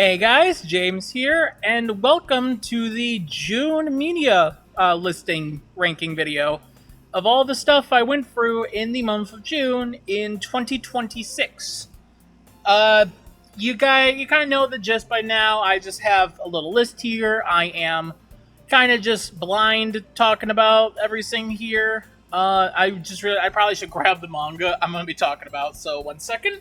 Hey guys, James here, and welcome to the June media listing ranking video of all the stuff I went through in the month of June in 2026. Uh, you kind of know the gist by now. I just have a little list here. I am kind of just blind talking about everything here. I probably should grab the manga I'm going to be talking about. So 1 second.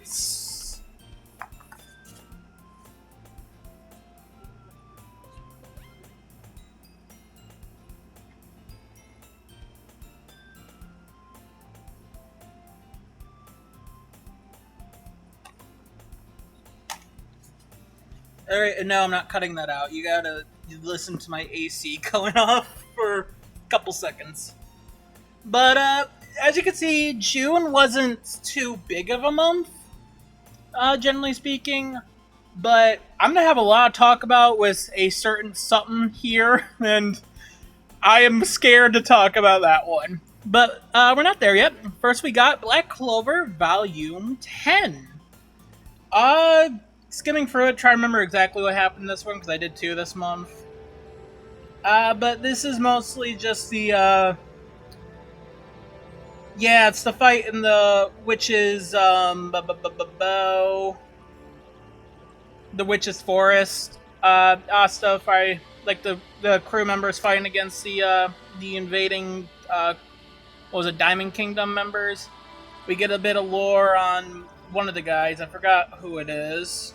All right, no, I'm not cutting that out. You gotta listen to my AC going off for a couple seconds. But as you can see, June wasn't too big of a month, generally speaking. But I'm gonna have a lot to talk about with a certain something here, and I am scared to talk about that one. But we're not there yet. First, we got Black Clover Volume 10. Uh, Skimming through it, try to remember exactly what happened in this one because I did two this month. But this is mostly just the yeah, it's the fight in the witches the witches forest. Stuff I like the crew members fighting against the invading what was it, Diamond Kingdom members. We get a bit of lore on one of the guys. I forgot who it is.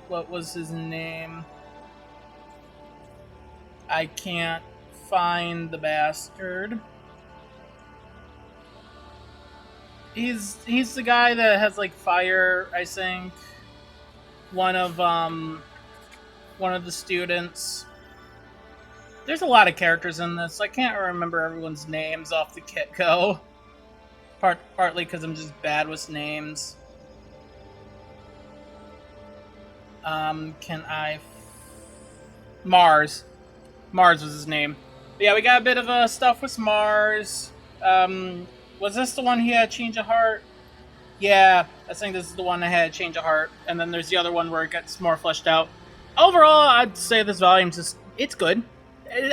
What was his name? I can't find the bastard. He's the guy that has like fire, I think. One of the students. There's a lot of characters in this. I can't remember everyone's names off the get-go. Partly because I'm just bad with names. Mars. Mars was his name. But yeah, we got a bit of stuff with Mars. Was this the one he had a change of heart? Yeah, I think this is the one that had a change of heart. And then there's the other one where it gets more fleshed out. Overall, I'd say this volume's it's good.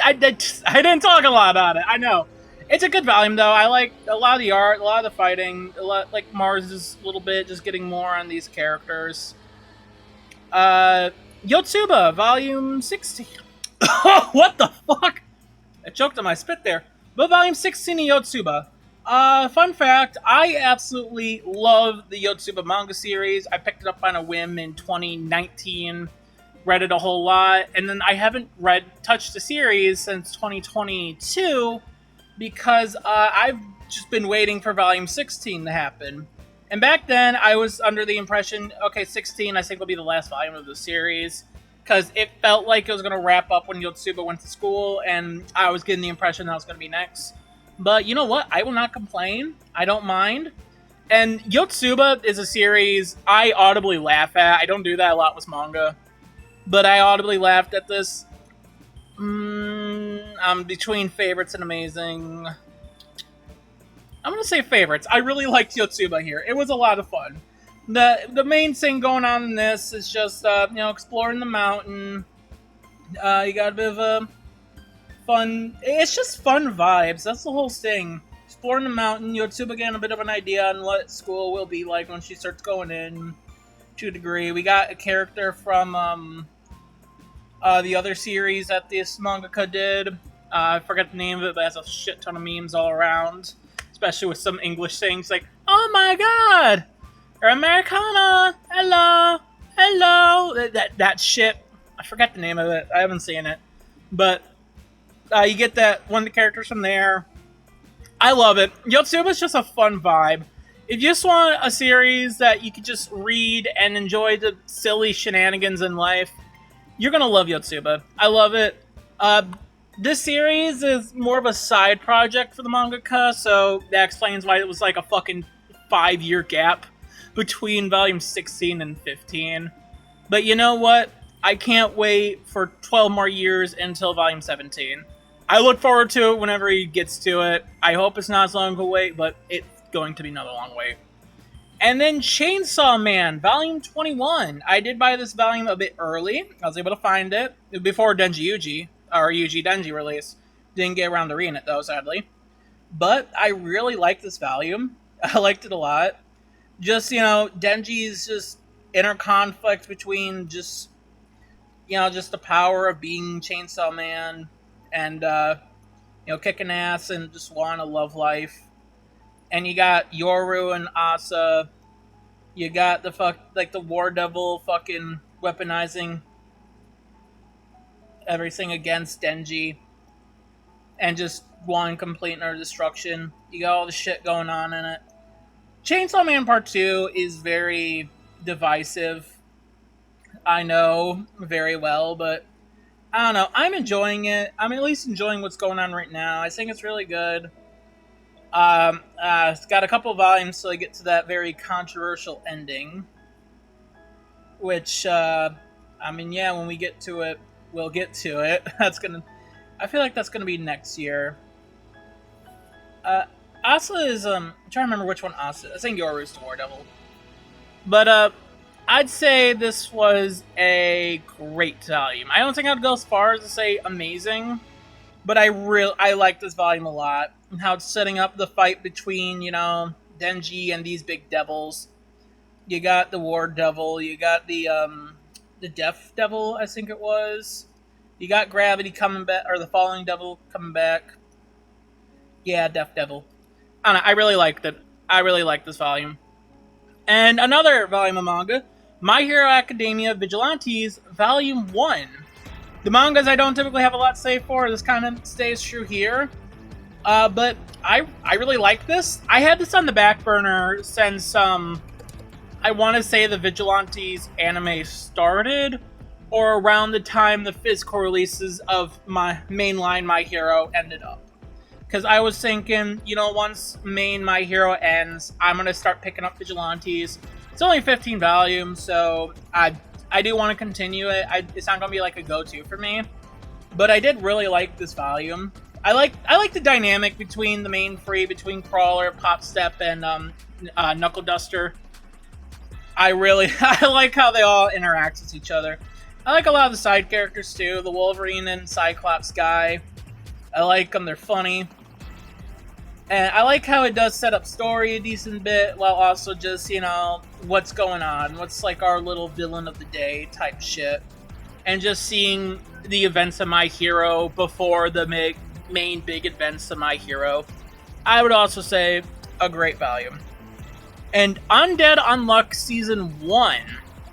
I didn't talk a lot about it, I know. It's a good volume, though. I like a lot of the art, a lot of the fighting, a lot like Mars is a little bit, just getting more on these characters. Yotsuba, volume 16. What the fuck? I choked on my spit there. But volume 16 of Yotsuba. Fun fact, I absolutely love the Yotsuba manga series. I picked it up on a whim in 2019, read it a whole lot, and then I haven't touched the series since 2022 because I've just been waiting for volume 16 to happen. And back then, I was under the impression, okay, 16 I think will be the last volume of the series, because it felt like it was going to wrap up when Yotsuba went to school, and I was getting the impression that was going to be next. But you know what? I will not complain. I don't mind. And Yotsuba is a series I audibly laugh at. I don't do that a lot with manga, but I audibly laughed at this. I'm between favorites and amazing. I'm gonna say favorites. I really liked Yotsuba here. It was a lot of fun. The main thing going on in this is just exploring the mountain. You got a bit of a fun. It's just fun vibes. That's the whole thing. Exploring the mountain. Yotsuba getting a bit of an idea on what school will be like when she starts going in. To a degree, we got a character from the other series that this mangaka did. I forget the name of it, but it has a shit ton of memes all around. Especially with some English things like, oh my god! Or Americana! Hello! Hello! That shit. I forget the name of it. I haven't seen it. But you get that one of the characters from there. I love it. Yotsuba's just a fun vibe. If you just want a series that you could just read and enjoy the silly shenanigans in life, you're gonna love Yotsuba. I love it. This series is more of a side project for the mangaka, so that explains why it was like a fucking 5-year gap between volume 16 and 15. But you know what? I can't wait for 12 more years until volume 17. I look forward to it whenever he gets to it. I hope it's not as long of a wait, but it's going to be another long wait. And then Chainsaw Man, Volume 21. I did buy this volume a bit early. I was able to find it before Denji Yuji, or Yuji Denji release. Didn't get around to reading it, though, sadly. But I really liked this volume. I liked it a lot. Just, Denji's just inner conflict between just, just the power of being Chainsaw Man and, kicking ass and just wanting a love life. And you got Yoru and Asa. You got the War Devil fucking weaponizing everything against Denji. And just wanting complete and utter destruction. You got all the shit going on in it. Chainsaw Man Part 2 is very divisive. I know very well, but I don't know. I'm enjoying it. I'm at least enjoying what's going on right now. I think it's really good. It's got a couple volumes till I get to that very controversial ending. Which, when we get to it, we'll get to it. I feel like that's gonna be next year. Asa is, I'm trying to remember which one Asa is. I think Yoru's the War Devil. But, I'd say this was a great volume. I don't think I'd go as far as to say amazing, but I like this volume a lot. And how it's setting up the fight between, Denji and these big devils. You got the War Devil, you got the Death Devil, I think it was. You got Gravity coming back, or the Falling Devil coming back. Yeah, Death Devil. I don't know, I really liked it. I really liked this volume. And another volume of manga, My Hero Academia Vigilantes, Volume 1. The mangas I don't typically have a lot to say for, this kind of stays true here. But I really like this. I had this on the back burner since, I want to say the Vigilantes anime started, or around the time the physical releases of my mainline My Hero ended up. Because I was thinking, once main My Hero ends, I'm going to start picking up Vigilantes. It's only 15 volumes, so I do want to continue it. It's not going to be like a go-to for me. But I did really like this volume. I like the dynamic between the main three, between Crawler, Popstep, and Knuckle Duster. I like how they all interact with each other. I like a lot of the side characters too, the Wolverine and Cyclops guy. I like them, they're funny. And I like how it does set up story a decent bit, while also just, what's going on. What's like our little villain of the day type shit. And just seeing the events of My Hero before the main big events of My Hero. I would also say a great volume. And Undead Unluck Season 1.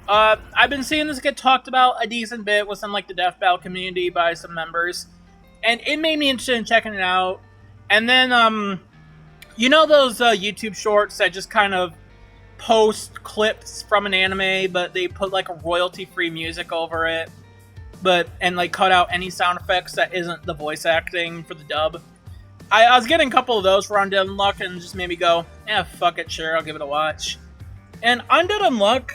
I've been seeing this get talked about a decent bit within like the Death Battle community by some members. And it made me interested in checking it out. And then, those YouTube shorts that just kind of post clips from an anime, but they put like a royalty-free music over it, and like cut out any sound effects that isn't the voice acting for the dub. I was getting a couple of those for Undead Unluck and just made me go, fuck it, sure, I'll give it a watch. And Undead Unluck,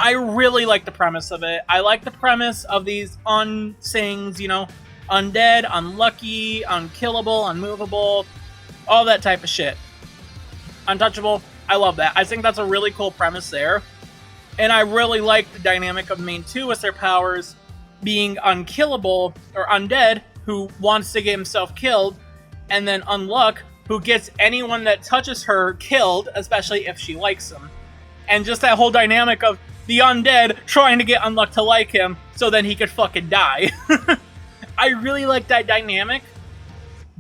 I really like the premise of it. I like the premise of these things, undead, unlucky, unkillable, unmovable, all that type of shit. Untouchable, I love that. I think that's a really cool premise there. And I really like the dynamic of main two with their powers being unkillable, or undead, who wants to get himself killed, and then Unluck, who gets anyone that touches her killed, especially if she likes him. And just that whole dynamic of the undead trying to get Unluck to like him, so then he could fucking die. I really like that dynamic,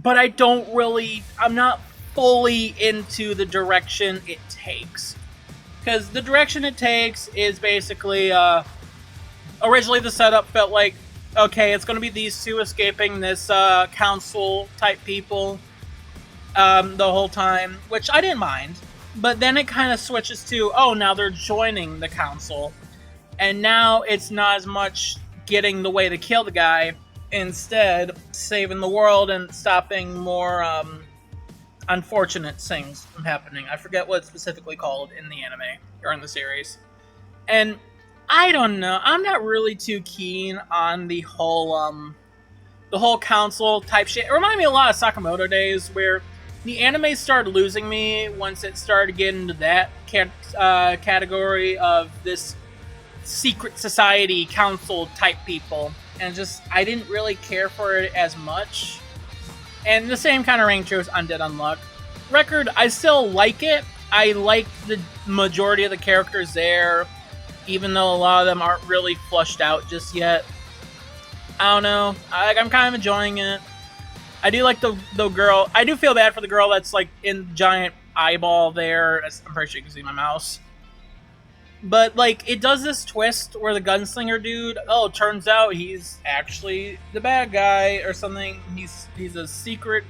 but I'm not fully into the direction it takes. Because the direction it takes is basically, originally the setup felt like, okay, it's going to be these two escaping this council type people the whole time, which I didn't mind. But then it kind of switches to, now they're joining the council. And now it's not as much getting the way to kill the guy, instead saving the world and stopping more unfortunate things from happening. I forget what it's specifically called in the anime, or in the series. And I don't know, I'm not really too keen on the whole council type shit. It reminded me a lot of Sakamoto Days, where the anime started losing me once it started getting into that category of this secret society council type people, and just I didn't really care for it as much. And the same kind of ring true as Undead Unluck. Record, I still like it. I like the majority of the characters there, even though a lot of them aren't really flushed out just yet. I don't know. I'm kind of enjoying it. I do like the girl. I do feel bad for the girl that's like in giant eyeball there. I'm pretty sure you can see my mouse. But like it does this twist where the gunslinger dude, oh, it turns out he's actually the bad guy or something. He's a secret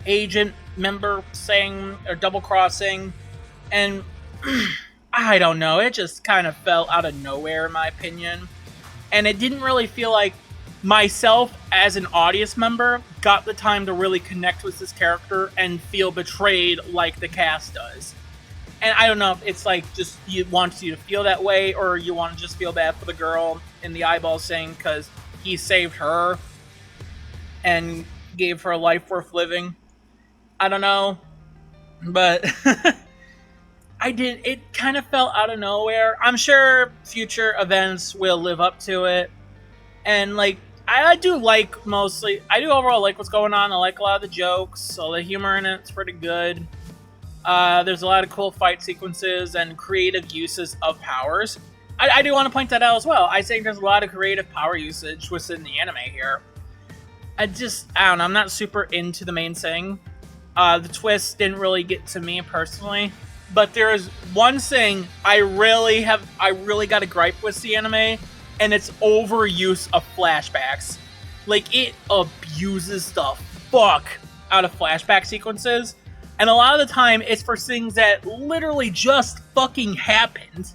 agent member saying or double crossing, and I don't know. It just kind of fell out of nowhere in my opinion, and it didn't really feel like myself as an audience member got the time to really connect with this character and feel betrayed like the cast does. And I don't know if it's like just you want you to feel that way or you want to just feel bad for the girl in the eyeball saying because he saved her and gave her a life worth living. I don't know, but it kind of fell out of nowhere. I'm sure future events will live up to it. And like, I do overall like what's going on. I like a lot of the jokes, so the humor in it's pretty good. There's a lot of cool fight sequences and creative uses of powers. I do want to point that out as well. I think there's a lot of creative power usage within the anime here. I don't know, I'm not super into the main thing. The twist didn't really get to me personally. But there is one thing I really got a gripe with the anime, and it's overuse of flashbacks. Like, it abuses the fuck out of flashback sequences. And a lot of the time, it's for things that literally just fucking happened.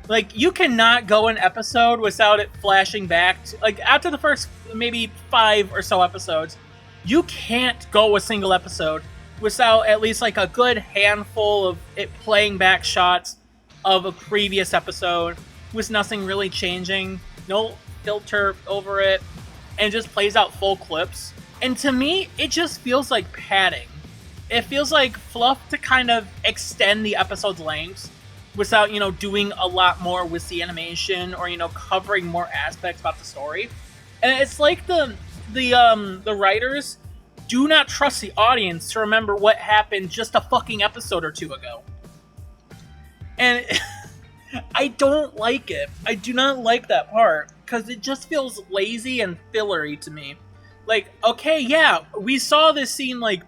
Like, you cannot go an episode without it flashing back to, like, after the first maybe 5 or so episodes, you can't go a single episode without at least, like, a good handful of it playing back shots of a previous episode with nothing really changing, no filter over it, and it just plays out full clips. And to me, it just feels like padding. It feels like fluff to kind of extend the episode's length without, doing a lot more with the animation or, covering more aspects about the story. And it's like the writers do not trust the audience to remember what happened just a fucking episode or two ago. And I don't like it. I do not like that part because it just feels lazy and fillery to me. Like, okay, yeah, we saw this scene like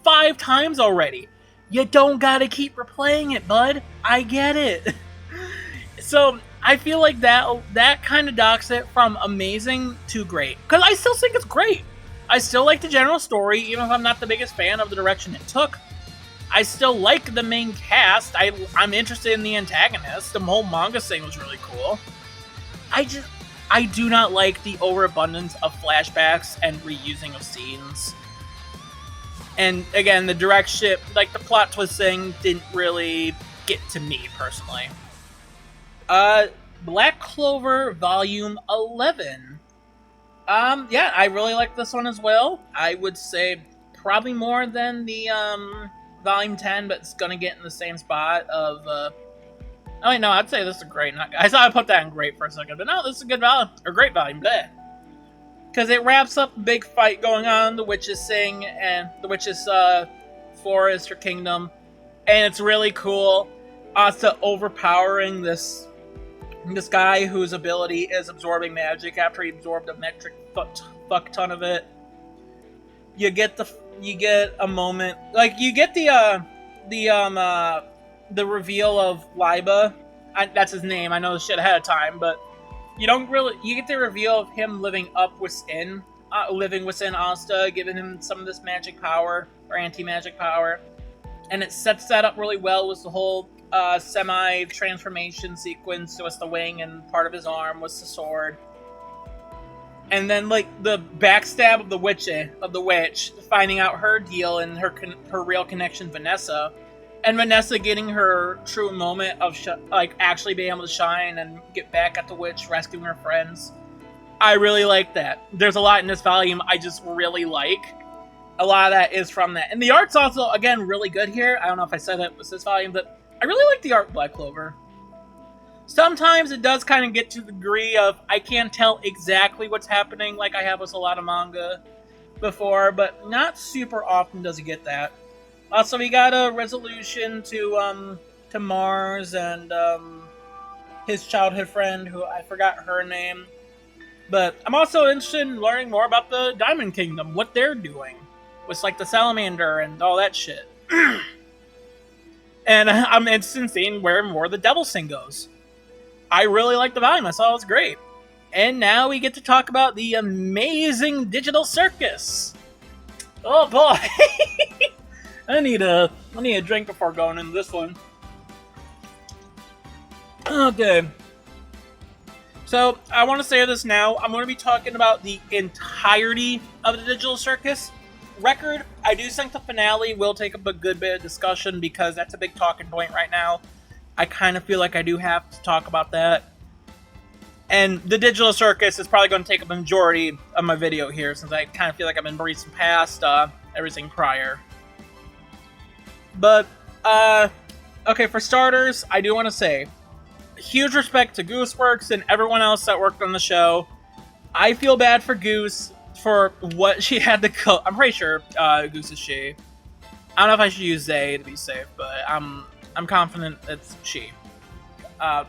5 times already. You don't gotta keep replaying it, bud. I get it. So I feel like that kind of docks it from amazing to great. Because I still think it's great. I still like the general story, even if I'm not the biggest fan of the direction it took. I still like the main cast. I'm interested in the antagonist. The whole manga thing was really cool. I do not like the overabundance of flashbacks and reusing of scenes. And again, the direction, like the plot twist thing, didn't really get to me personally. Black Clover Volume 11. Yeah, I really like this one as well. I would say probably more than the Volume 10, but it's gonna get in the same spot of. Oh wait, no, I'd say this is great. I thought I put that in great for a second, but no, this is a good volume or great volume. Bleh. Because it wraps up the big fight going on, the witches thing, and the witches' forest or kingdom, and it's really cool. Also overpowering this guy whose ability is absorbing magic after he absorbed a metric fuck ton of it. You get a moment, like you get the reveal of Liba. That's his name. I know this shit ahead of time, but. You get the reveal of him living within Asta, giving him some of this magic power, or anti-magic power. And it sets that up really well with the whole semi-transformation sequence. So it's the wing and part of his arm was the sword. And then, like, the backstab of the witch, finding out her deal and her real connection, Vanessa. And Vanessa getting her true moment of actually being able to shine and get back at the witch, rescuing her friends. I really like that. There's a lot in this volume I just really like. a lot of that is from that. And the art's also, again, really good here. I don't know if I said it was this volume, but I really like the art in Black Clover. Sometimes it does kind of get to the degree of I can't tell exactly what's happening like I have with a lot of manga before, but not super often does it get that. Also, we got a resolution to Mars and his childhood friend, who I forgot her name. But I'm also interested in learning more about the Diamond Kingdom, what they're doing with like the salamander and all that shit. And I'm interested in seeing where more of the Devil Sing goes. I really like the volume. I thought it was great. And now we get to talk about the amazing Digital Circus. Oh boy. I need a drink before going into this one. Okay. So, I want to say this now. I'm going to be talking about the entirety of the Digital Circus record. I do think the finale will take up a good bit of discussion because that's a big talking point right now. I kind of feel like I do have to talk about that. And the Digital Circus is probably going to take up a majority of my video here, since I kind of feel like I've been breezing past everything prior. But, okay, for starters, I do want to say, huge respect to Gooseworks and everyone else that worked on the show. I feel bad for Goose for what she had to go. I'm pretty sure Goose is she. I don't know if I should use they to be safe, but I'm confident it's she. A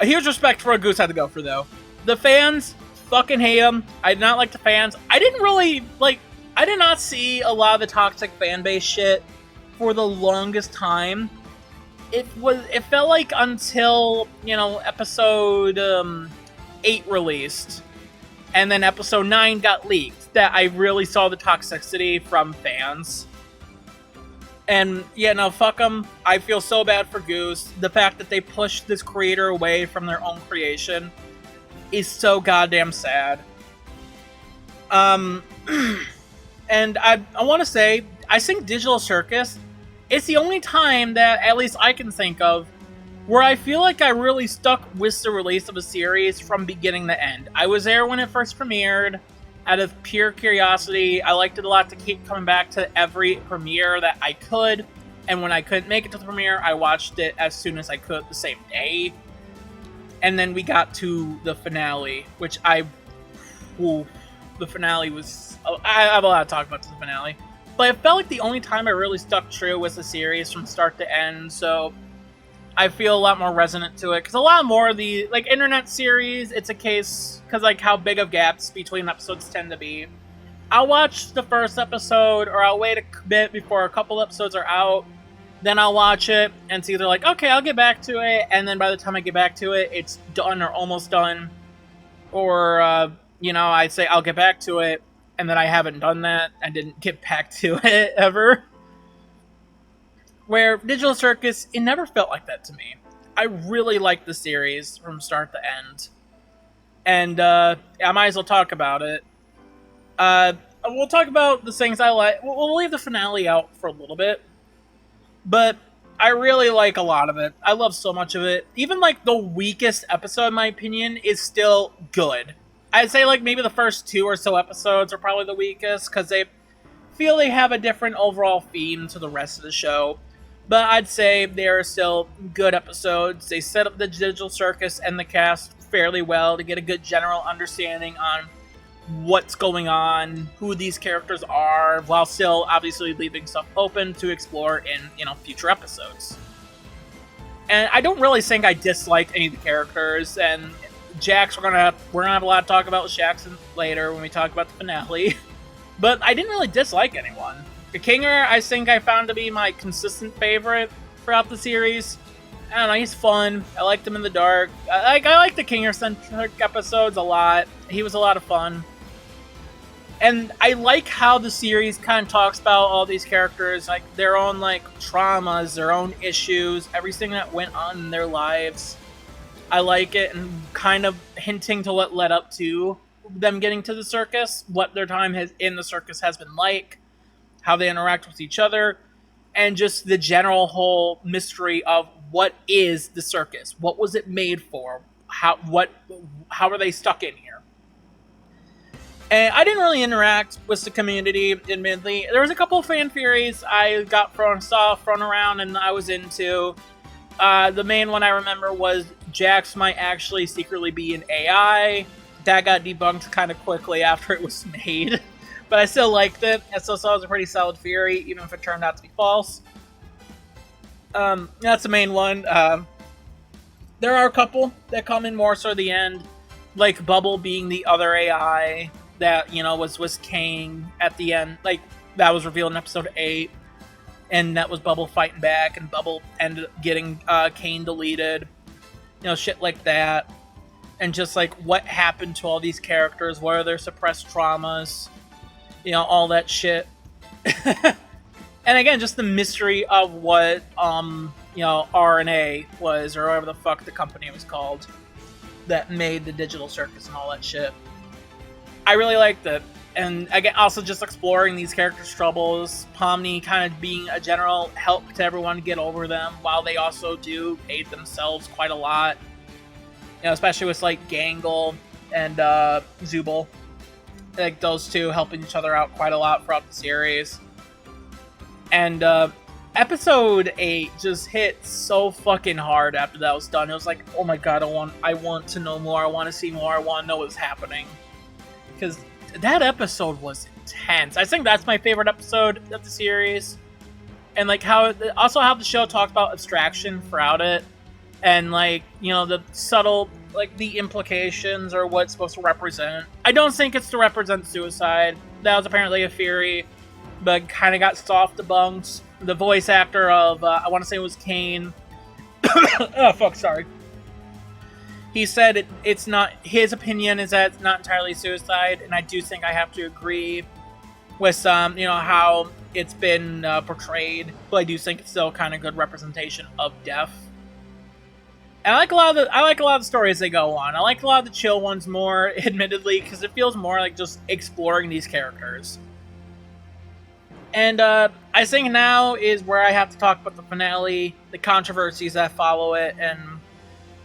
huge respect for what Goose had to go for, though. The fans fucking hate him. I did not like the fans. I did not see a lot of the toxic fan base shit for the longest time. It felt like until, episode 8 released, and then episode 9 got leaked, that I really saw the toxicity from fans. And, fuck them. I feel so bad for Goose. The fact that they pushed this creator away from their own creation is so goddamn sad. And I want to say, I think Digital Circus, it's the only time that, at least I can think of, where I feel like I really stuck with the release of a series from beginning to end. I was there when it first premiered. Out of pure curiosity, I liked it a lot to keep coming back to every premiere that I could. And when I couldn't make it to the premiere, I watched it as soon as I could the same day. And then we got to the finale, which the finale was... I have a lot to talk about the finale. But it felt like the only time I really stuck true was the series from start to end, so I feel a lot more resonant to it. Because a lot more of the, internet series, it's a case, because, how big of gaps between episodes tend to be. I'll watch the first episode, or I'll wait a bit before a couple episodes are out, then I'll watch it, and it's either okay, I'll get back to it, and then by the time I get back to it, it's done or almost done. Or, I say I'll get back to it, and then I haven't done that. I didn't get back to it ever. Where Digital Circus, it never felt like that to me. I really liked the series from start to end. And I might as well talk about it. We'll talk about the things I like. We'll leave the finale out for a little bit. But I really like a lot of it. I love so much of it. Even the weakest episode, in my opinion, is still good. I'd say maybe the first 2 or so episodes are probably the weakest, because they feel they have a different overall theme to the rest of the show. But I'd say they are still good episodes. They set up the Digital Circus and the cast fairly well to get a good general understanding on what's going on, who these characters are, while still obviously leaving stuff open to explore in, future episodes. And I don't really think I dislike any of the characters, and Jax, we're gonna have a lot to talk about with Jackson later when we talk about the finale. But I didn't really dislike anyone. The Kinger, I think I found to be my consistent favorite throughout the series. I don't know, he's fun. I liked him in the dark. I like the Kinger-centric episodes a lot. He was a lot of fun. And I like how the series kind of talks about all these characters, their own traumas, their own issues, everything that went on in their lives. I like it, and kind of hinting to what led up to them getting to the circus, what their time in the circus has been like, how they interact with each other, and just the general whole mystery of what is the circus? What was it made for? How are they stuck in here? And I didn't really interact with the community, admittedly. There was a couple of fan theories I got thrown around, and I was into. The main one I remember was Jax might actually secretly be an AI. That got debunked kind of quickly after it was made. But I still liked it. I still saw it was a pretty solid theory, even if it turned out to be false. That's the main one. There are a couple that come in more so the end. Like Bubble being the other AI that, you know, was Kane at the end. Like, that was revealed in episode 8. And that was Bubble fighting back, and Bubble ended up getting Kane deleted. You know, shit like that. And just, like, what happened to all these characters? What are their suppressed traumas? You know, all that shit. And again, just the mystery of what, you know, RNA was, or whatever the fuck the company was called, that made the Digital Circus and all that shit. I really liked it. And again, also just exploring these characters' troubles, Pomni kind of being a general help to everyone get over them, while they also do aid themselves quite a lot. You know, especially with like Gangle and Zubul. Like those two helping each other out quite a lot throughout the series. And episode 8 just hit so fucking hard after that was done. It was like, oh my god, I want to know more, I want to see more, I want to know what's happening. Because that episode was intense. I think that's my favorite episode of the series. And like how the show talked about abstraction throughout it. And like, you know, the subtle, like the implications or what it's supposed to represent. I don't think it's to represent suicide. That was apparently a theory, but kind of got soft debunked. The voice actor of, I want to say it was Kane. Oh, fuck, sorry. He said it's not, his opinion is that it's not entirely suicide, and I do think I have to agree with, you know, how it's been portrayed, but I do think it's still kind of good representation of death. And I like a lot of the stories they go on. I like a lot of the chill ones more, admittedly, because it feels more like just exploring these characters. And I think now is where I have to talk about the finale, the controversies that follow it, and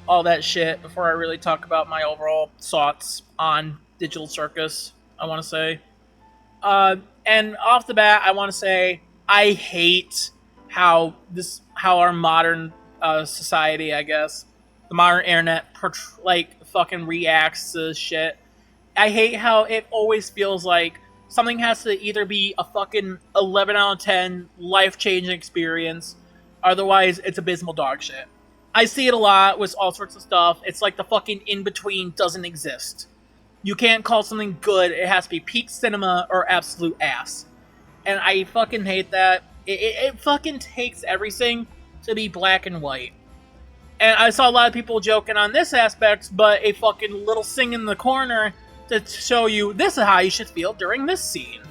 all that shit before I really talk about my overall thoughts on Digital Circus, I want to say. And off the bat, I want to say I hate how our modern society, I guess, the modern internet, like, fucking reacts to this shit. I hate how it always feels like something has to either be a fucking 11 out of 10 life-changing experience, otherwise it's abysmal dog shit. I see it a lot with all sorts of stuff. It's like the fucking in-between doesn't exist. You can't call something good. It has to be peak cinema or absolute ass. And I fucking hate that. It fucking takes everything to be black and white. And I saw a lot of people joking on this aspect, but a fucking little thing in the corner to show you this is how you should feel during this scene.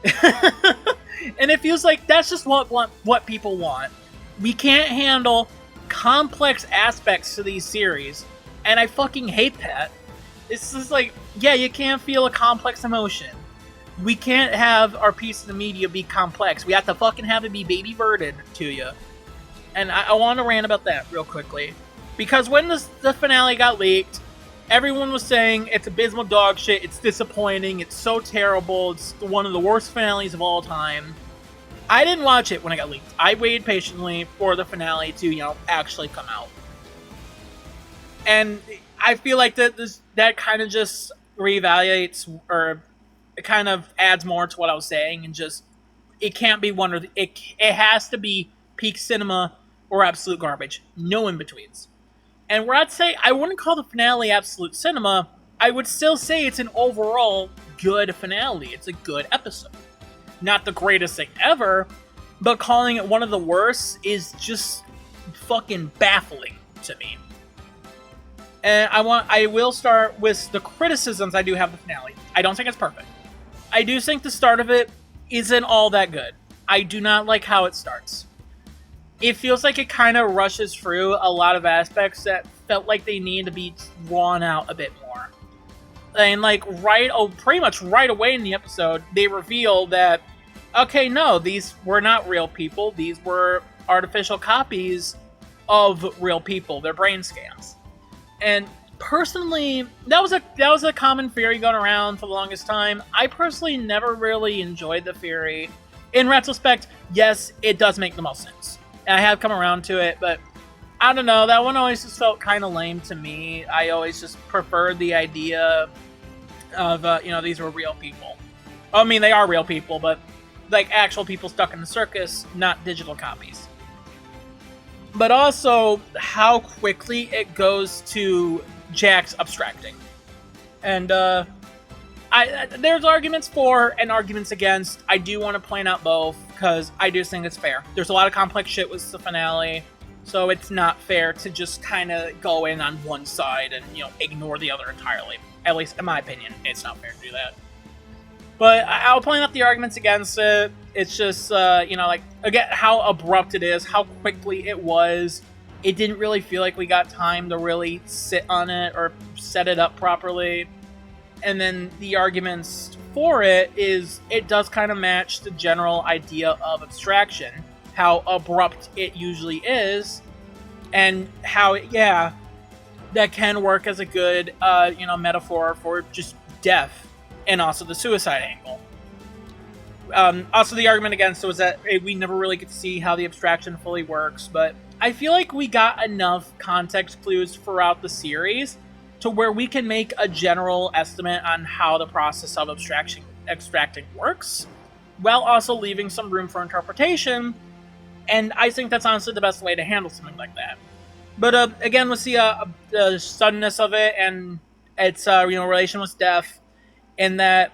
And it feels like that's just what people want. We can't handle complex aspects to these series, and I fucking hate that. It's just like, yeah, you can't feel a complex emotion. We can't have our piece of the media be complex. We have to fucking have it be baby birded to you. And I want to rant about that real quickly. Because when the finale got leaked, everyone was saying it's abysmal dog shit, it's disappointing, it's so terrible, it's one of the worst finales of all time. I didn't watch it when it got leaked. I waited patiently for the finale to, you know, actually come out. And I feel like that kind of just reevaluates, or it kind of adds more to what I was saying, and just, it can't be it has to be peak cinema or absolute garbage. No in-betweens. And where I'd say, I wouldn't call the finale absolute cinema, I would still say it's an overall good finale. It's a good episode. Not the greatest thing ever, but calling it one of the worst is just fucking baffling to me. And I will start with the criticisms I do have of the finale. I don't think it's perfect. I do think the start of it isn't all that good. I do not like how it starts. It feels like it kind of rushes through a lot of aspects that felt like they needed to be drawn out a bit more. And like pretty much right away in the episode, they reveal that, okay, no, these were not real people. These were artificial copies of real people. They're brain scans. And personally, that was a common theory going around for the longest time. I personally never really enjoyed the theory. In retrospect, yes, it does make the most sense. And I have come around to it, but I don't know, that one always just felt kind of lame to me. I always just preferred the idea of, these were real people. I mean, they are real people, but like actual people stuck in the circus, not digital copies. But also, how quickly it goes to Jax abstracting. And, there's arguments for and arguments against. I do want to point out both, because I do think it's fair. There's a lot of complex shit with the finale, so it's not fair to just kind of go in on one side and, ignore the other entirely. At least, in my opinion, it's not fair to do that. But I'll point out the arguments against it. It's just, again, how abrupt it is, how quickly it was. It didn't really feel like we got time to really sit on it or set it up properly. And then the arguments for it is it does kind of match the general idea of abstraction, how abrupt it usually is, and how, that can work as a good, metaphor for just death, and also the suicide angle. Also, the argument against it was that we never really get to see how the abstraction fully works, but I feel like we got enough context clues throughout the series to where we can make a general estimate on how the process of extracting works, while also leaving some room for interpretation, and I think that's honestly the best way to handle something like that. But again, we'll see the suddenness of it and its relation with death, and that,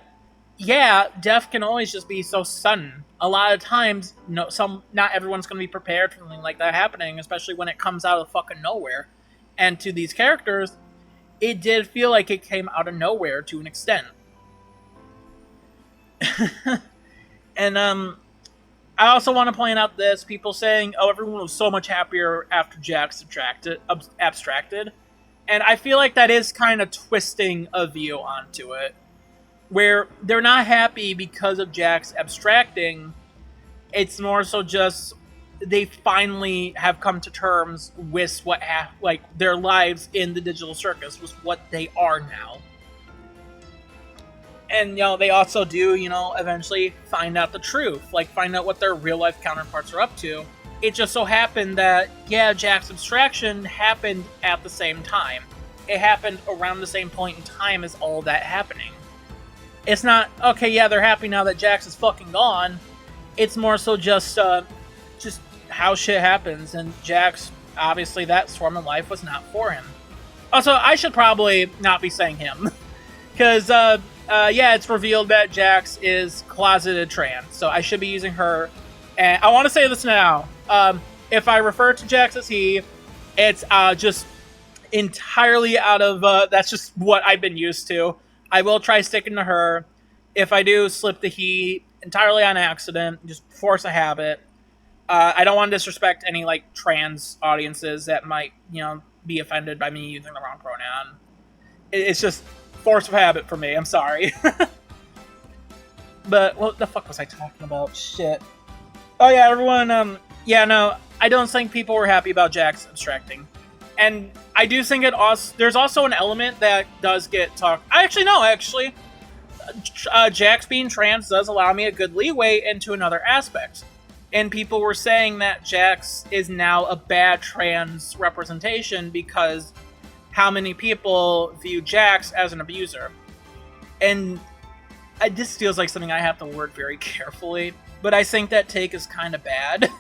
death can always just be so sudden. A lot of times, not everyone's going to be prepared for something like that happening, especially when it comes out of fucking nowhere. And to these characters, it did feel like it came out of nowhere to an extent. And I also want to point out this, people saying, oh, everyone was so much happier after Jax abstracted. And I feel like that is kind of twisting a view onto it, where they're not happy because of Jax abstracting. It's more so just they finally have come to terms with their lives in the digital circus, was what they are now. And, they also do, eventually find out the truth, find out what their real life counterparts are up to. It just so happened that, Jax abstraction happened at the same time. It happened around the same point in time as all that happening. It's not, okay, they're happy now that Jax is fucking gone. It's more so just how shit happens, and Jax, obviously that swarm of life was not for him. Also, I should probably not be saying him, because, it's revealed that Jax is closeted trans, so I should be using her, and I want to say this now, if I refer to Jax as he, it's, just entirely out of, that's just what I've been used to. I will try sticking to her. If I do slip the he, entirely on accident, just force a habit. I don't want to disrespect any, trans audiences that might, be offended by me using the wrong pronoun. It's just force of habit for me. I'm sorry. But what the fuck was I talking about? Shit. Oh, yeah, everyone, I don't think people were happy about Jax abstracting. And I do think there's also an element that does get talked. Jax being trans does allow me a good leeway into another aspect. And people were saying that Jax is now a bad trans representation because how many people view Jax as an abuser. And this feels like something I have to word very carefully, but I think that take is kind of bad.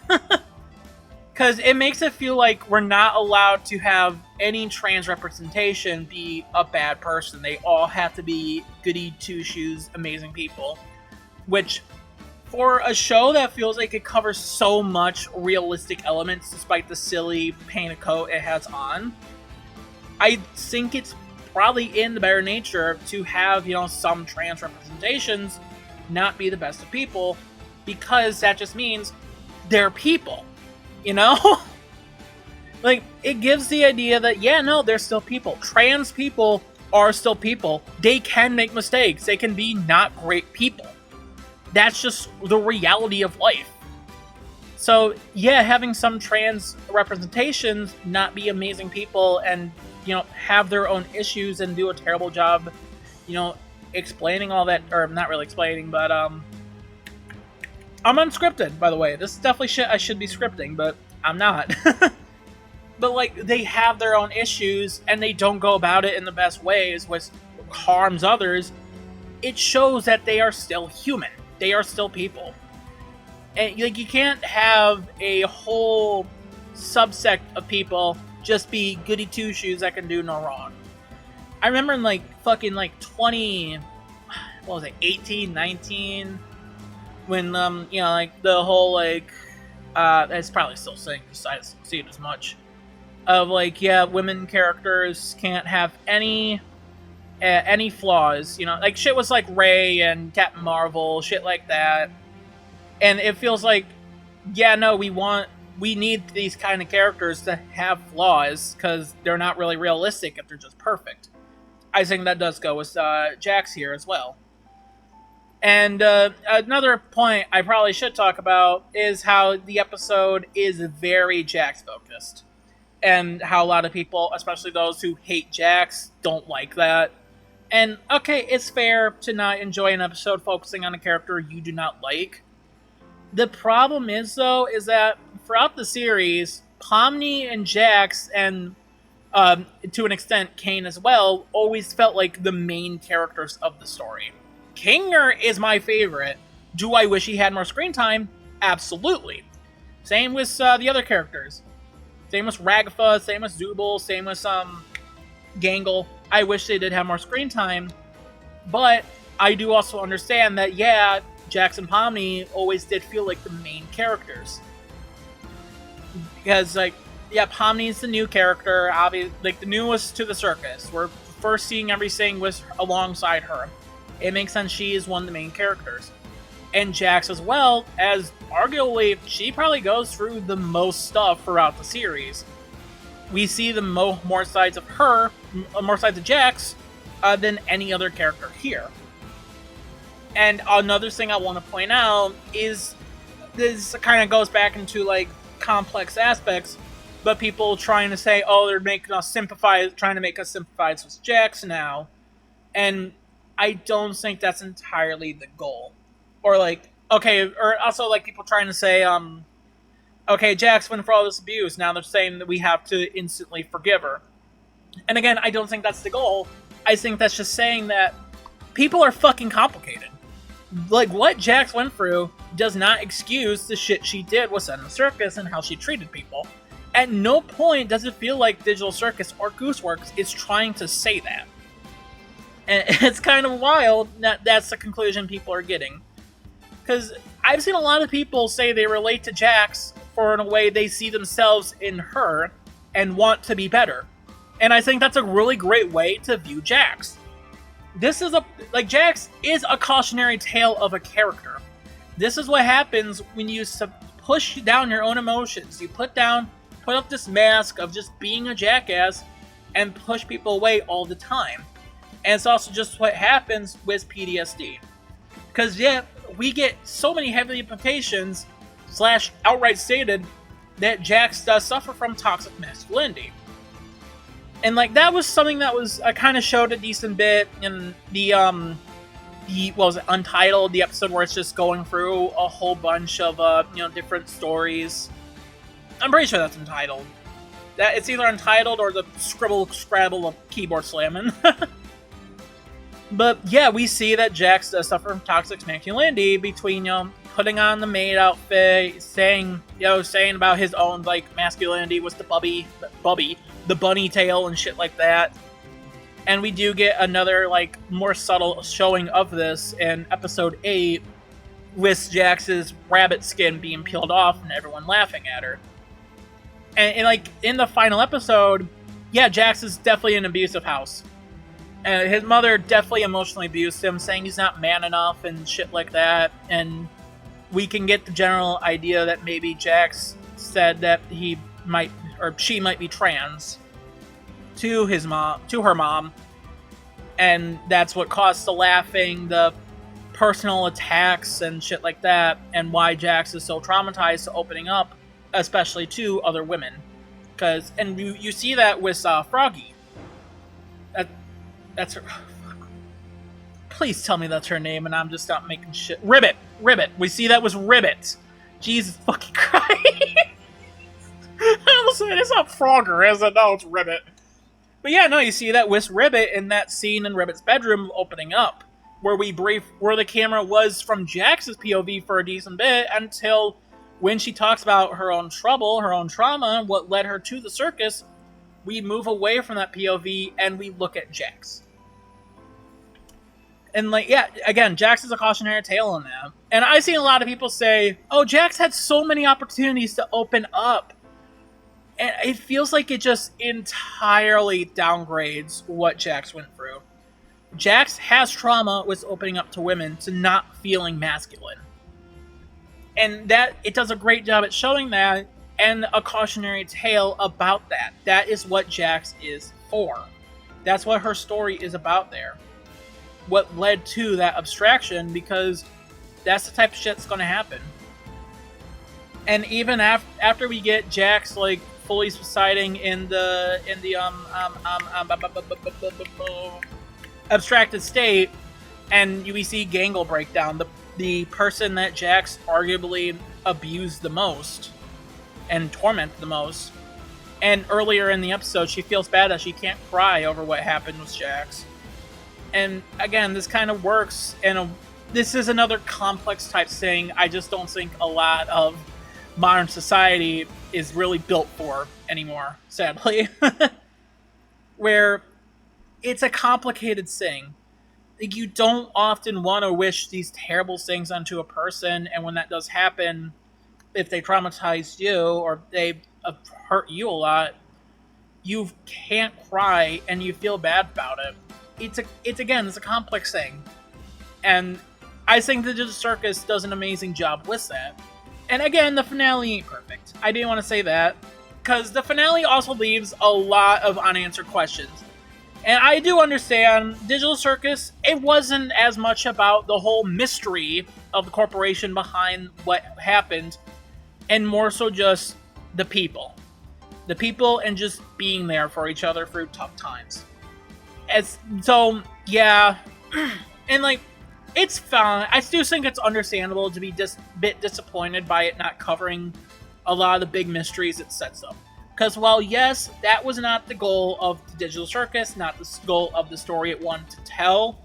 Because it makes it feel like we're not allowed to have any trans representation be a bad person. They all have to be goody two-shoes, amazing people. Which, for a show that feels like it covers so much realistic elements despite the silly paint coat it has on, I think it's probably in the better nature to have, some trans representations not be the best of people, because that just means they're people. It gives the idea that, they're still people. Trans people are still people. They can make mistakes. They can be not great people. That's just the reality of life. So, having some trans representations not be amazing people and have their own issues and do a terrible job, explaining all that, or not really explaining, but I'm unscripted, by the way. This is definitely shit I should be scripting, but I'm not. But, like, they have their own issues, and they don't go about it in the best ways, which harms others. It shows that they are still human. They are still people. And, like, you can't have a whole subsect of people just be goody two-shoes that can do no wrong. I remember in, like, fucking, like, 18, 19, when, like, the whole, like, it's probably still saying, because I don't see it as much, of, like, women characters can't have any flaws, like, shit was like Rey and Captain Marvel, shit like that, and it feels like, we need these kind of characters to have flaws, because they're not really realistic if they're just perfect. I think that does go with Jax here as well. And another point I probably should talk about is how the episode is very Jax focused. And how a lot of people, especially those who hate Jax, don't like that. And, okay, it's fair to not enjoy an episode focusing on a character you do not like. The problem is, though, is that throughout the series, Pomni and Jax, and to an extent Kane as well, always felt like the main characters of the story. Kinger is my favorite. Do I wish he had more screen time? Absolutely. Same with the other characters. Same with Ragatha, same with Zubul, same with Gangle. I wish they did have more screen time, but I do also understand that, Jax and Pomni always did feel like the main characters. Because, Pomni's the new character, obviously, like, the newest to the circus. We're first seeing everything with alongside her. It makes sense she is one of the main characters. And Jax as well, as arguably, she probably goes through the most stuff throughout the series. We see the more sides of her, more sides of Jax, than any other character here. And another thing I want to point out is, this kind of goes back into, like, complex aspects, but people trying to say, they're making us trying to make us sympathize with Jax now. And I don't think that's entirely the goal. Or, like, or also, like, people trying to say, Jax went for all this abuse, now they're saying that we have to instantly forgive her. And again, I don't think that's the goal. I think that's just saying that people are fucking complicated. Like, what Jax went through does not excuse the shit she did with Sen the Circus and how she treated people. At no point does it feel like Digital Circus or Gooseworks is trying to say that. And it's kind of wild that that's the conclusion people are getting. Because I've seen a lot of people say they relate to Jax for in a way they see themselves in her and want to be better. And I think that's a really great way to view Jax. Jax is a cautionary tale of a character. This is what happens when you push down your own emotions. You put up this mask of just being a jackass and push people away all the time. And it's also just what happens with PTSD. Because, we get so many heavy implications, / outright stated, that Jax does suffer from toxic masculinity. And, like, that was something that was kind of showed a decent bit in the Untitled, the episode where it's just going through a whole bunch of, different stories. I'm pretty sure that's Untitled. That it's either Untitled or the Scrabble of keyboard slamming. But, we see that Jax does suffer from toxic masculinity between, putting on the maid outfit, saying about his own, like, masculinity with the the bunny tail and shit like that. And we do get another, like, more subtle showing of this in episode 8 with Jax's rabbit skin being peeled off and everyone laughing at her. And like, in the final episode, Jax is definitely an abusive house. And his mother definitely emotionally abused him, saying he's not man enough and shit like that. And we can get the general idea that maybe Jax said that he might, or she might be trans to her mom. And that's what caused the laughing, the personal attacks and shit like that, and why Jax is so traumatized to opening up, especially to other women. And you see that with Froggy. That's her. Please tell me that's her name and I'm just not making shit. Ribbit. Ribbit. We see that was Ribbit. Jesus fucking Christ. I almost said it's not Frogger, is it? No, it's Ribbit. But yeah, no, you see that with Ribbit in that scene in Ribbit's bedroom opening up, where the camera was from Jax's POV for a decent bit until when she talks about her own trouble, her own trauma, what led her to the circus, we move away from that POV and we look at Jax. And like, yeah, again, Jax is a cautionary tale in that. And I've seen a lot of people say, oh, Jax had so many opportunities to open up. And it feels like it just entirely downgrades what Jax went through. Jax has trauma with opening up to women, to not feeling masculine. And that it does a great job at showing that, and a cautionary tale about that. That is what Jax is for. That's what her story is about there. What led to that abstraction, because that's the type of shit that's going to happen. And even after we get Jax like fully subsiding in the abstracted state, and we see Gangle break down, the person that Jax arguably abused the most and tormented the most. And earlier in the episode, she feels bad that she can't cry over what happened with Jax. And again, this kind of works, and this is another complex type thing I just don't think a lot of modern society is really built for anymore, sadly. Where it's a complicated thing. Like, you don't often want to wish these terrible things onto a person, and when that does happen, if they traumatize you or they hurt you a lot, you can't cry and you feel bad about it. It's a complex thing. And I think the Digital Circus does an amazing job with that. And again, the finale ain't perfect. I didn't want to say that, because the finale also leaves a lot of unanswered questions. And I do understand Digital Circus, it wasn't as much about the whole mystery of the corporation behind what happened, and more so just the people. The people and just being there for each other through tough times. So, yeah. And like, it's fine. I still think it's understandable to be just a bit disappointed by it not covering a lot of the big mysteries it sets up. Because while, yes, that was not the goal of the Digital Circus, not the goal of the story it wanted to tell,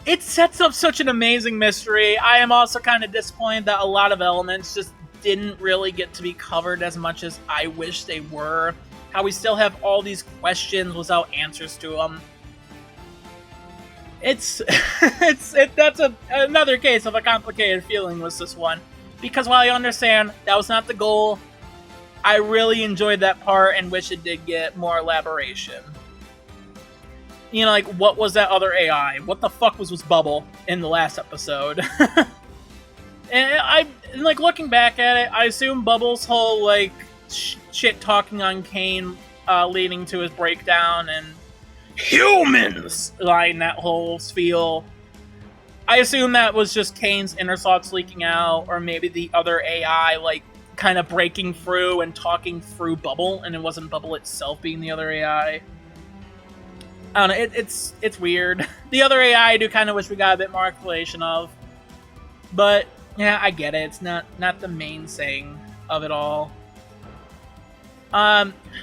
it sets up such an amazing mystery. I am also kind of disappointed that a lot of elements just didn't really get to be covered as much as I wish they were. How we still have all these questions without answers to them. That's another case of a complicated feeling with this one. Because while I understand that was not the goal, I really enjoyed that part and wish it did get more elaboration. You know, like, what was that other AI? What the fuck was Bubble in the last episode? And like, looking back at it, I assume Bubble's whole, like, shit talking on Kane leading to his breakdown and humans line, that whole spiel. I assume that was just Kane's inner thoughts leaking out, or maybe the other AI, like, kind of breaking through and talking through Bubble, and it wasn't Bubble itself being the other AI. I don't know, it's weird. The other AI I do kind of wish we got a bit more explanation of. But, yeah, I get it. It's not the main thing of it all.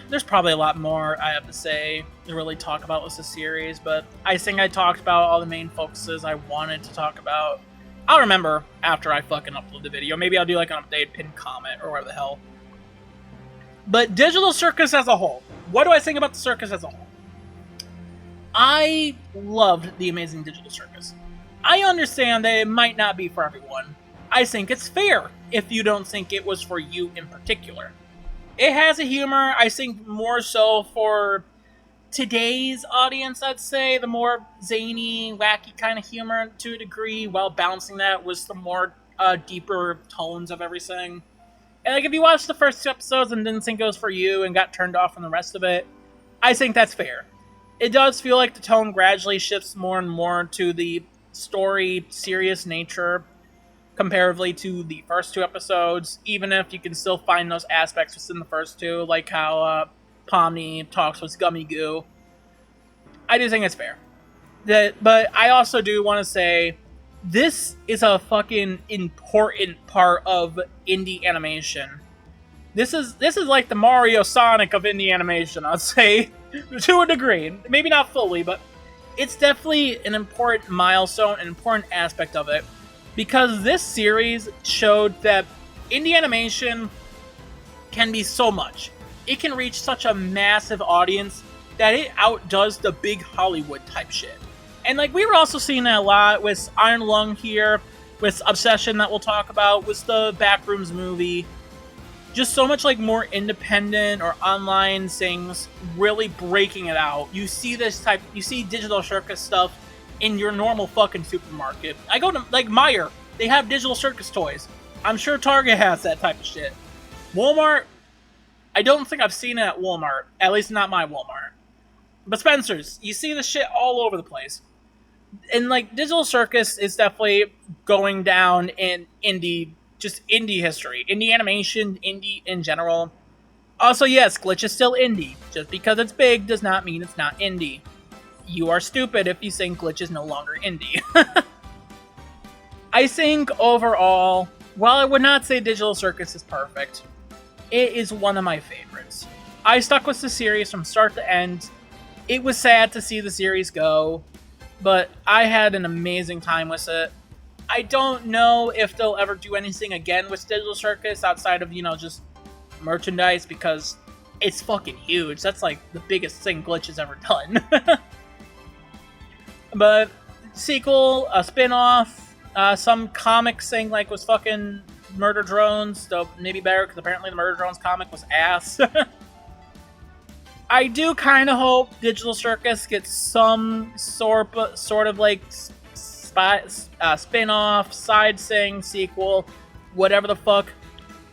There's probably a lot more I have to say to really talk about with this series, but I think I talked about all the main focuses I wanted to talk about. I'll remember after I fucking upload the video. Maybe I'll do like an update, pin comment, or whatever the hell. But Digital Circus as a whole. What do I think about the circus as a whole? I loved the Amazing Digital Circus. I understand that it might not be for everyone. I think it's fair if you don't think it was for you in particular. It has a humor, I think, more so for today's audience, I'd say. The more zany, wacky kind of humor to a degree, while balancing that with the more deeper tones of everything. And like, if you watched the first 2 episodes and didn't think it was for you and got turned off from the rest of it, I think that's fair. It does feel like the tone gradually shifts more and more to the story serious nature comparatively to the first 2 episodes, even if you can still find those aspects within the first 2, like how Pomni talks with Gummy Goo. I do think it's fair. But I also do want to say this is a fucking important part of indie animation. This is like the Mario Sonic of indie animation, I'd say, to a degree. Maybe not fully, but it's definitely an important milestone, an important aspect of it, because this series showed that indie animation can be so much. It can reach such a massive audience that it outdoes the big Hollywood type shit. And like we were also seeing that a lot with Iron Lung here, with Obsession that we'll talk about, with the Backrooms movie. Just so much like more independent or online things really breaking it out. You see Digital Circus stuff in your normal fucking supermarket. I go to like Meijer, they have Digital Circus toys. I'm sure Target has that type of shit. Walmart, I don't think I've seen it at Walmart, at least not my Walmart. But Spencer's, you see this shit all over the place. And like Digital Circus is definitely going down in indie history, indie animation, indie in general. Also, yes, Glitch is still indie. Just because it's big does not mean it's not indie. You are stupid if you think Glitch is no longer indie. I think overall, while I would not say Digital Circus is perfect, it is one of my favorites. I stuck with the series from start to end. It was sad to see the series go, but I had an amazing time with it. I don't know if they'll ever do anything again with Digital Circus outside of, just merchandise, because it's fucking huge. That's like the biggest thing Glitch has ever done. But sequel, a spin-off, some comics thing like was fucking Murder Drones, though maybe better because apparently the Murder Drones comic was ass. I do kind of hope Digital Circus gets some sort of like spin-off, side thing, sequel, whatever the fuck.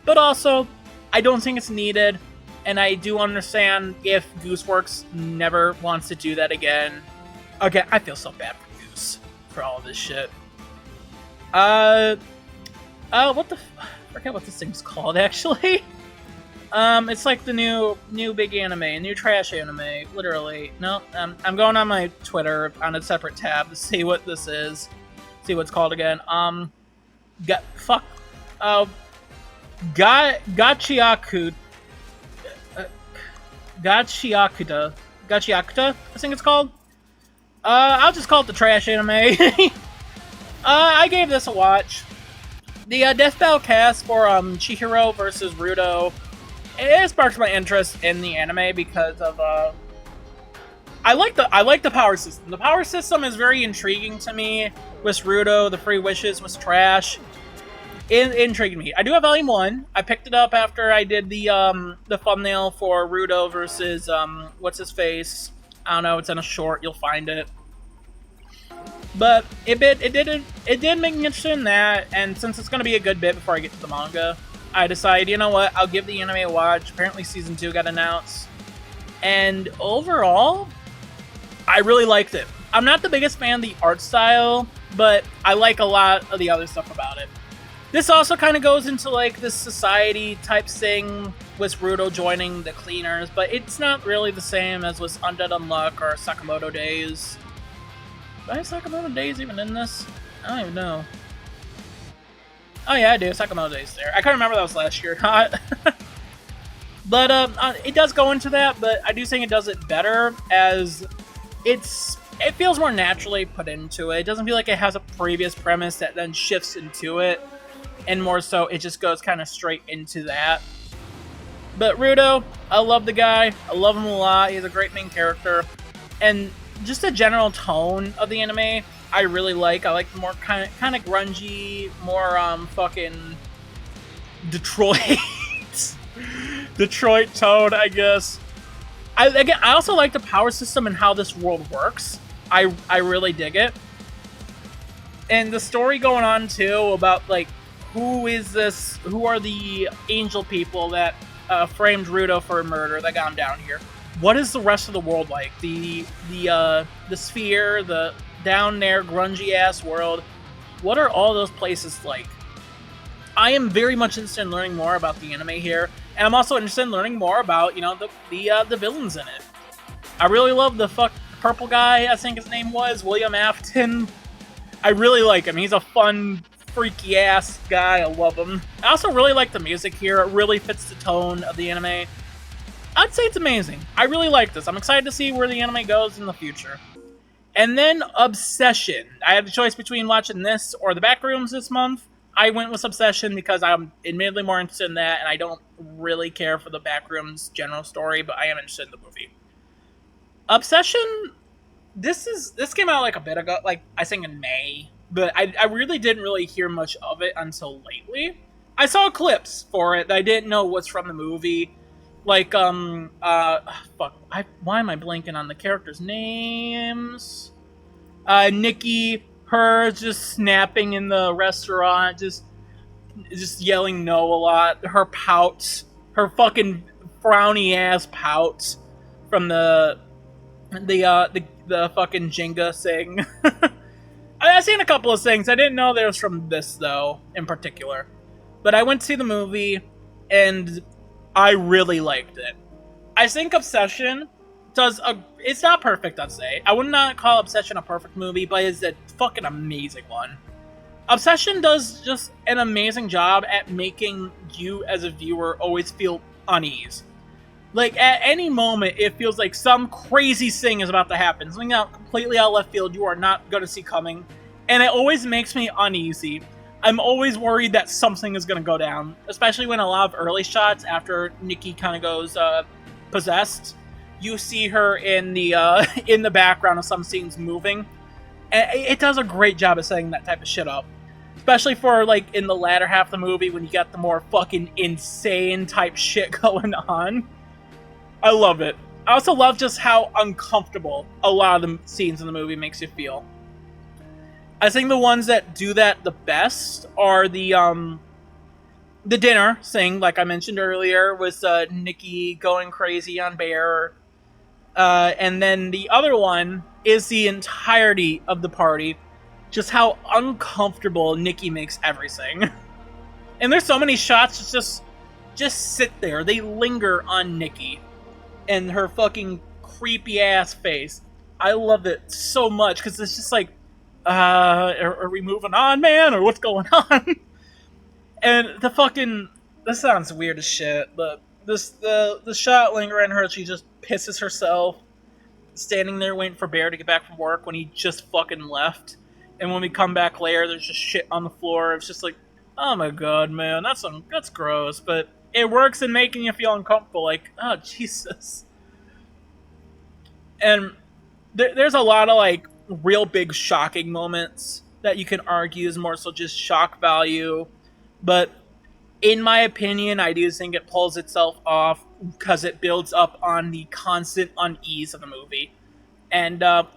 But also, I don't think it's needed, and I do understand if Gooseworks never wants to do that again. Okay, I feel so bad for Goose for all of this shit. I forget what this thing's called, actually. It's like the new big anime, new trash anime, literally. No, I'm going on my Twitter on a separate tab to see what this is. See what it's called again. Gachiakuta, I think it's called. I'll just call it the trash anime. I gave this a watch. The Death Battle cast for Chihiro versus Rudo, it sparked my interest in the anime because of I like the power system. The power system is very intriguing to me. With Rudo, the free wishes was trash. It intrigued me. I do have Volume 1. I picked it up after I did the thumbnail for Rudo versus what's his face. I don't know. It's in a short. You'll find it. But it did make me interested in that. And since it's gonna be a good bit before I get to the manga, I decided, you know what? I'll give the anime a watch. Apparently, season 2 got announced, and overall, I really liked it. I'm not the biggest fan of the art style, but I like a lot of the other stuff about it. This also kind of goes into like this society type thing with Rudo joining the cleaners, but it's not really the same as with Undead Unluck or Sakamoto Days. Do I have Sakamoto Days even in this? I don't even know. Oh yeah, I do. Sakamoto Days there. I can't remember that was last year. But it does go into that, but I do think it does it better as it feels more naturally put into it. It doesn't feel like it has a previous premise that then shifts into it, and more so it just goes kind of straight into that. But Rudo, I love the guy. I love him a lot. He's a great main character, and just the general tone of the anime I really like. I like the more kind of grungy, more fucking Detroit tone, I guess. I also like the power system and how this world works. I really dig it. And the story going on too about like who are the angel people that framed Rudo for a murder that got him down here. What is the rest of the world like? The sphere, the down there grungy ass world. What are all those places like? I am very much interested in learning more about the anime here, and I'm also interested in learning more about the villains in it. I really love the purple guy, I think his name was, William Afton. I really like him. He's a fun, freaky ass guy. I love him. I also really like the music here. It really fits the tone of the anime. I'd say it's amazing. I really like this. I'm excited to see where the anime goes in the future. And then Obsession. I had the choice between watching this or The Backrooms this month. I went with Obsession because I'm admittedly more interested in that, and I don't really care for The Backrooms general story, but I am interested in the movie. Obsession, this came out like a bit ago, like I think in May, but I really didn't really hear much of it until lately. I saw clips for it that I didn't know was from the movie. Like, why am I blanking on the characters' names? Nikki, her just snapping in the restaurant, just yelling no a lot. Her pout, her fucking frowny ass pout from the fucking Jenga thing. I've seen a couple of things. I didn't know there was from this though, in particular. But I went to see the movie, and I really liked it. I think Obsession it's not perfect, I'd say. I would not call Obsession a perfect movie, but it's a fucking amazing one. Obsession does just an amazing job at making you as a viewer always feel unease. Like, at any moment, it feels like some crazy thing is about to happen. Something out completely out left field you are not going to see coming. And it always makes me uneasy. I'm always worried that something is going to go down. Especially when a lot of early shots after Nikki kind of goes possessed. You see her in the background of some scenes moving. And it does a great job of setting that type of shit up. Especially for, like, in the latter half of the movie when you got the more fucking insane type shit going on. I love it. I also love just how uncomfortable a lot of the scenes in the movie makes you feel. I think the ones that do that the best are the dinner thing, like I mentioned earlier, with Nikki going crazy on Bear. And then the other one is the entirety of the party. Just how uncomfortable Nikki makes everything. And there's so many shots that just sit there. They linger on Nikki and her fucking creepy ass face. I love it so much because it's just like, are we moving on, man, or what's going on? And this sounds weird as shit, but the shot lingering her, she just pisses herself, standing there waiting for Bear to get back from work when he just fucking left. And when we come back later, there's just shit on the floor. It's just like, oh my god, man, that's gross, but it works in making you feel uncomfortable, like, oh, Jesus. And there's a lot of, like, real big shocking moments that you can argue is more so just shock value. But in my opinion, I do think it pulls itself off because it builds up on the constant unease of the movie. And one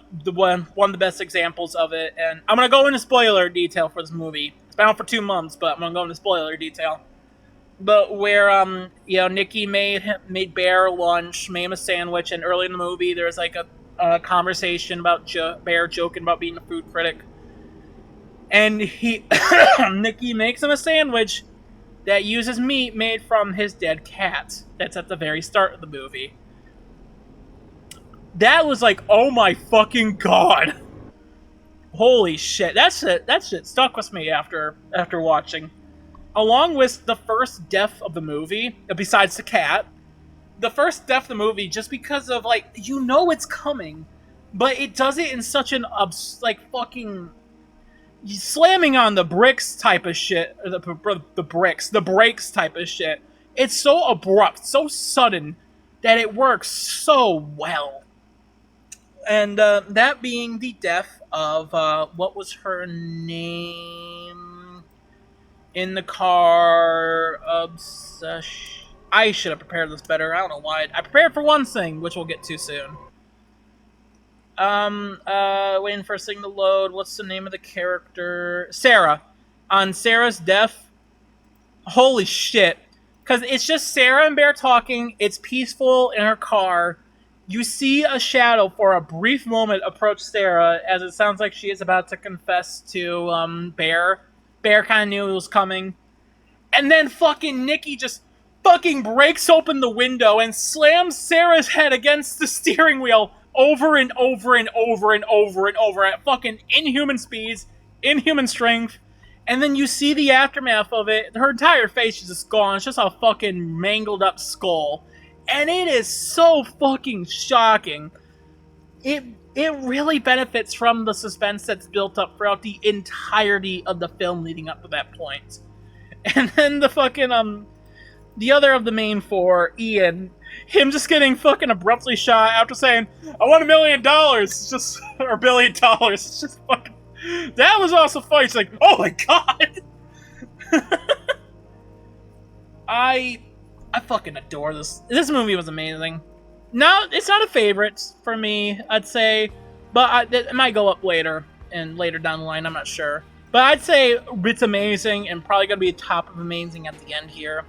of the best examples of it, and I'm going to go into spoiler detail for this movie. It's been out for 2 months, but I'm going to go into spoiler detail. But where, Nikki made Bear lunch, made him a sandwich, and early in the movie, there's like a conversation about Bear joking about being a food critic. And Nikki makes him a sandwich that uses meat made from his dead cat. That's at the very start of the movie. That was like, oh my fucking god. Holy shit. That shit stuck with me after watching. Along with the first death of the movie, besides the cat, the first death of the movie, just because of, like, you know it's coming, but it does it in such an, fucking slamming on the bricks type of shit, or the brakes type of shit. It's so abrupt, so sudden, that it works so well. And that being the death of, what was her name in the car? Obsession. I should have prepared this better. I don't know why. I prepared for one thing, which we'll get to soon. Waiting for a thing to load. What's the name of the character? Sarah. On Sarah's death, holy shit. Because it's just Sarah and Bear talking. It's peaceful in her car. You see a shadow for a brief moment approach Sarah, as it sounds like she is about to confess to Bear. Bear kind of knew it was coming. And then fucking Nikki just fucking breaks open the window and slams Sarah's head against the steering wheel, over and over and over and over and over at fucking inhuman speeds, inhuman strength, and then you see the aftermath of it. Her entire face is just gone. It's just a fucking mangled up skull. And it is so fucking shocking. It really benefits from the suspense that's built up throughout the entirety of the film leading up to that point. And then the fucking, the other of the main four, Ian, him just getting fucking abruptly shot after saying, I want $1 million, it's just, or $1 billion, it's just fucking, that was also funny. It's like, oh my god! I fucking adore this. This movie was amazing. No, it's not a favorite for me, I'd say, but it might go up later, and later down the line, I'm not sure. But I'd say it's amazing, and probably going to be top of amazing at the end here.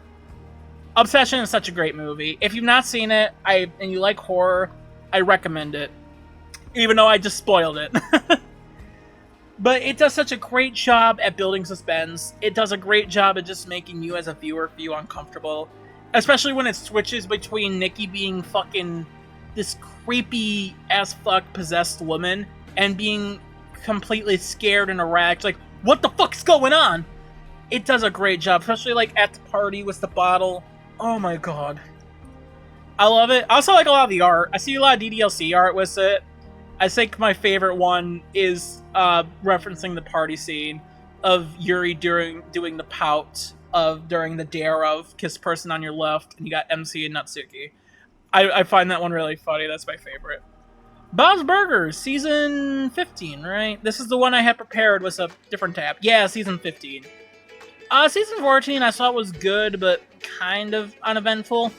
Obsession is such a great movie. If you've not seen it, and you like horror, I recommend it. Even though I just spoiled it. But it does such a great job at building suspense. It does a great job at just making you as a viewer feel uncomfortable. Especially when it switches between Nikki being fucking this creepy as fuck possessed woman and being completely scared and erect. Like, what the fuck's going on? It does a great job, especially like at the party with the bottle. Oh my god. I love it. I also like a lot of the art. I see a lot of DDLC art with it. I think my favorite one is referencing the party scene of Yuri doing the pout during the dare of kiss person on your left, and you got MC and Natsuki. I find that one really funny. That's my favorite. Bob's Burgers, season 15, right? This is the one I had prepared with a different tab. Yeah, season 15. Season 14 I thought was good, but kind of uneventful.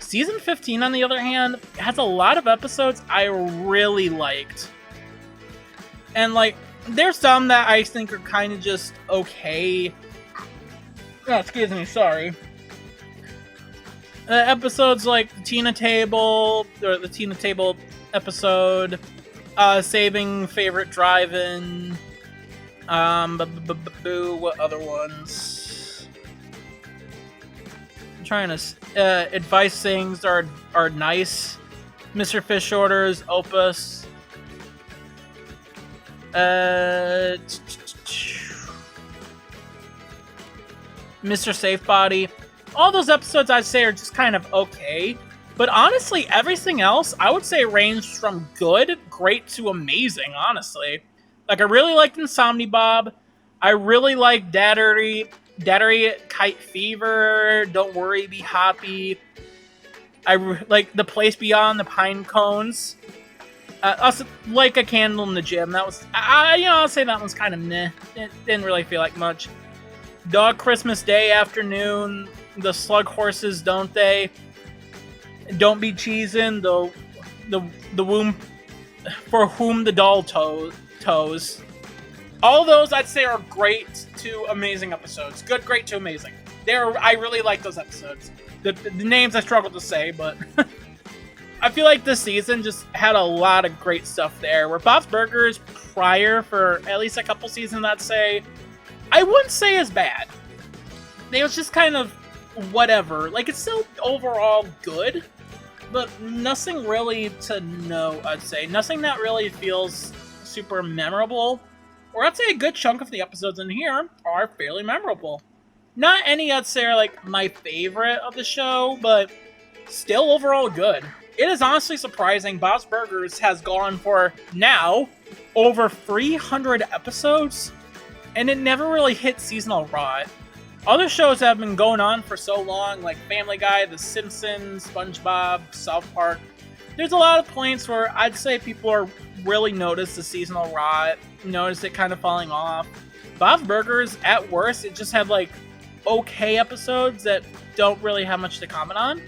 Season 15, on the other hand, has a lot of episodes I really liked. And, like, there's some that I think are kind of just okay. Oh, excuse me, sorry. Episodes like the Tina Table, or the Tina Table episode, Saving Favorite Drive-In, what other ones? I'm trying to, Advice Things are nice. Mr. Fish Orders, Opus. Mr. Safe Body. All those episodes I'd say are just kind of okay. But honestly, everything else I would say ranged from good, great to amazing, honestly. Like, I really liked Insomni Bob. I really liked Daddery, Kite Fever, Don't Worry, Be Happy. I like The Place Beyond the Pine Cones. Also, Like a Candle in the Gym. That was, I'll say that one's kind of meh. It didn't really feel like much. Dog Christmas Day Afternoon. The Slug Horses, Don't They? Don't Be Cheesin', the Womb for Whom the Doll Toes. All those I'd say are great to amazing episodes. Good, great to amazing. I really like those episodes. The names I struggle to say, but I feel like this season just had a lot of great stuff there. Where Bob's Burgers prior for at least a couple seasons, I'd say, I wouldn't say is bad. It was just kind of whatever. Like, it's still overall good, but nothing really to know, I'd say. Nothing that really feels super memorable. Or I'd say a good chunk of the episodes in here are fairly memorable. Not any I'd say are like my favorite of the show, but still overall good. It is honestly surprising Bob's Burgers has gone for, now, over 300 episodes, and it never really hit seasonal rot. Other shows have been going on for so long, like Family Guy, The Simpsons, SpongeBob, South Park. There's a lot of points where I'd say people are really notice the seasonal rot, notice it kind of falling off. Bob's Burgers, at worst, it just had like okay episodes that don't really have much to comment on.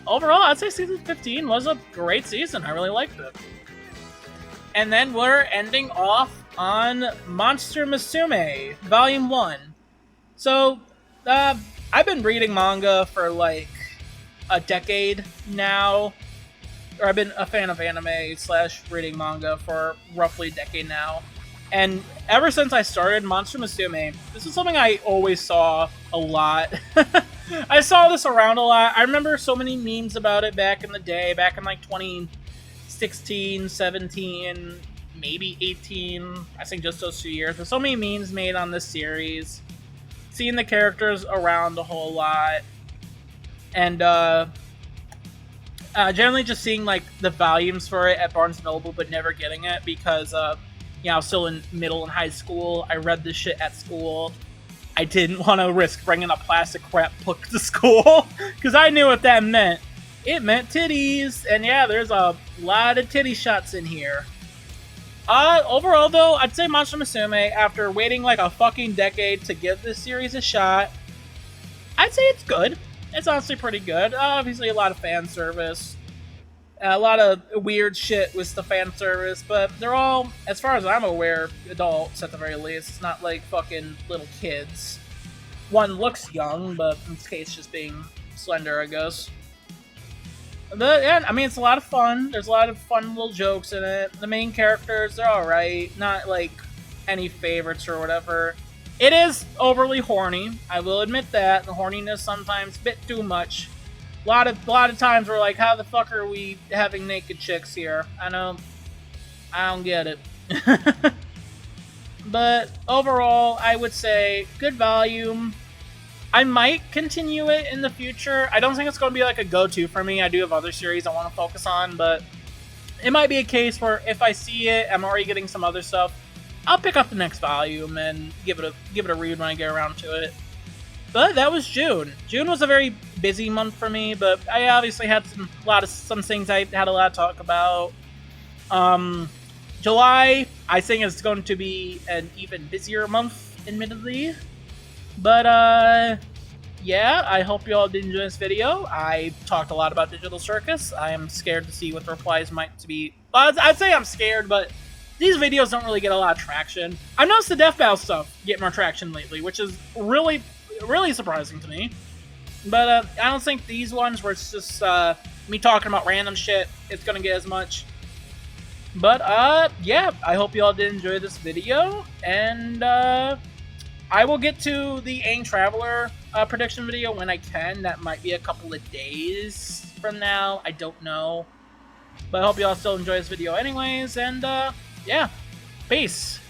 Overall, I'd say season 15 was a great season. I really liked it. And then we're ending off on Monster Musume, Volume 1. So, I've been reading manga for like a decade now. Or I've been a fan of anime / reading manga for roughly a decade now. And ever since I started Monster Musume, this is something I always saw a lot. I saw this around a lot. I remember so many memes about it back in the day, back in like 20 16, 17, maybe 18. I think just those 2 years. There's so many memes made on this series. Seeing the characters around a whole lot. And generally just seeing like the volumes for it at Barnes & Noble, but never getting it because you know, I was still in middle and high school. I read this shit at school. I didn't want to risk bringing a plastic crap book to school because I knew what that meant. It meant titties, and yeah, there's a lot of titty shots in here. Overall though, I'd say Monster Musume, after waiting like a fucking decade to give this series a shot, I'd say it's good. It's honestly pretty good. Obviously a lot of fan service. A lot of weird shit with the fan service, but they're all, as far as I'm aware, adults at the very least. It's not like fucking little kids. One looks young, but in this case just being slender, I guess. But yeah, I mean, it's a lot of fun. There's a lot of fun little jokes in it. The main characters, they're alright. Not like any favorites or whatever. It is overly horny. I will admit that. The horniness sometimes a bit too much. A lot of times we're like, how the fuck are we having naked chicks here? I don't get it. But overall, I would say good volume. I might continue it in the future. I don't think it's going to be like a go-to for me. I do have other series I want to focus on, but it might be a case where if I see it, I'm already getting some other stuff, I'll pick up the next volume and give it a read when I get around to it. But that was June. June was a very busy month for me, but I obviously had some things I had a lot to talk about. July, I think is going to be an even busier month, admittedly. But yeah, I hope you all did enjoy this video. I talked a lot about Digital Circus. I am scared to see what the replies might be. Well, I'd say I'm scared, but these videos don't really get a lot of traction. I've noticed the Death Battle stuff get more traction lately, which is really surprising to me. But I don't think these ones where it's just me talking about random shit, it's gonna get as much. But yeah, I hope you all did enjoy this video, and I will get to the Aang Traveler prediction video when I can. That might be a couple of days from now. I don't know. But I hope you all still enjoy this video anyways, and yeah, peace.